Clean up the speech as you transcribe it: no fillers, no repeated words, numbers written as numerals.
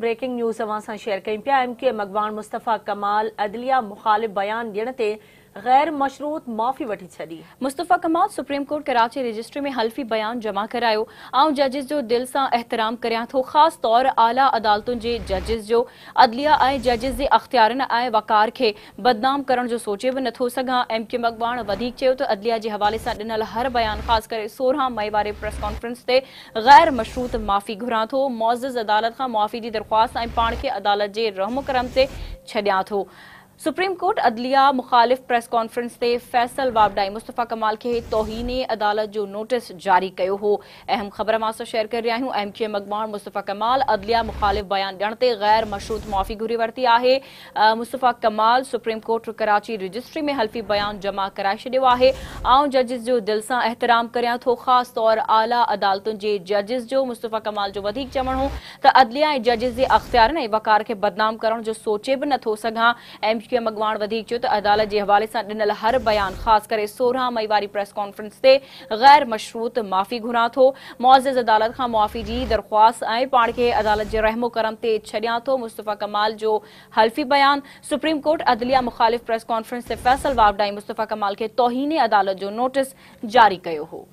Breaking news अवां सां share कयूं पिया। MK मगवान मुस्तफ़ा कमाल अदलिया मुखालिफ बयान ॾियण ते गैर मशरूत माफ़ी वठी छॾी। मुस्तफ़ा कमाल सुप्रीम कोर्ट कराची रजिस्ट्री में हल्फी बयान जमा करायो। आऊं जजिस जो दिल सां एहतराम करियां थो, ख़ासि तौर आला अदालतुनि जे जजिस जो अदलिया ऐं जजिस जे अख्तियारनि ऐं वक़ार खे बदनाम करण जो सोचे बि नथो सघां। MK मगवान वधीक चयो त अदलिया जे हवाले सां ॾिनल हर बयान, ख़ासि करे 16 मई वारे प्रेस कॉन्फ्रेंस ते गैर मशरूत माफ़ी घुरां थो, मुअज़्ज़ज़ अदालत खां मुआफ़ी जी दरख़्वास्त ऐं पाण खे अदालत जे रहम करम ते छॾियां थो। सुप्रीम कोर्ट अदलिया मुखालिफ प्रेस कॉन्फ्रेंस ते फैसल वाबडाई मुस्तफ़ा कमाल के तौहीने अदालत जो नोटिस जारी कयो हो। अहम ख़बर मां शेयर कर रहा हूं। MK मगवान मुस्तफ़ा कमाल अदलिया मुखालिफ बयान ॾियण ते गैर मशरूत माफ़ी घुरी वरती आहे। मुस्तफ़ा कमाल सुप्रीम कोर्ट कराची रजिस्ट्री में हल्फी बयान जमा कराए छॾियो आहे। आऊं जजिस जो दिल सां एहतराम करियां थो, ख़ासि तौर आला अदालतुनि जे जजिस जो मुस्तफ़ा कमाल जो वधीक चवण हो त अदलिया ऐं जजिस जे अख्तियारनि ऐं वक़ार खे बदनाम करण जो सोचे बि नथो सघां। MK मगवान वधीक चयो त अदालत जे हवाले सां ॾिनल हर बयान, ख़ासि करे 16 मई वारी प्रेस कॉन्फ्रेंस ते गैर मशरूत माफ़ी घुरां थो, मुअज़्ज़ज़ अदालत खां मुआफ़ी जी दरख़्वास्त ऐं पाण खे अदालत जे रहमो करम ते छॾियां थो। मुस्तफ़ा कमाल जो हल्फी बयान सुप्रीम कोर्ट अदलिया मुखालिफ प्रेस कॉन्फ्रेंस ते फैसल वाबडाई मुस्तफ़ा कमाल खे तौहीने अदालत जो नोटिस जारी कयो हो।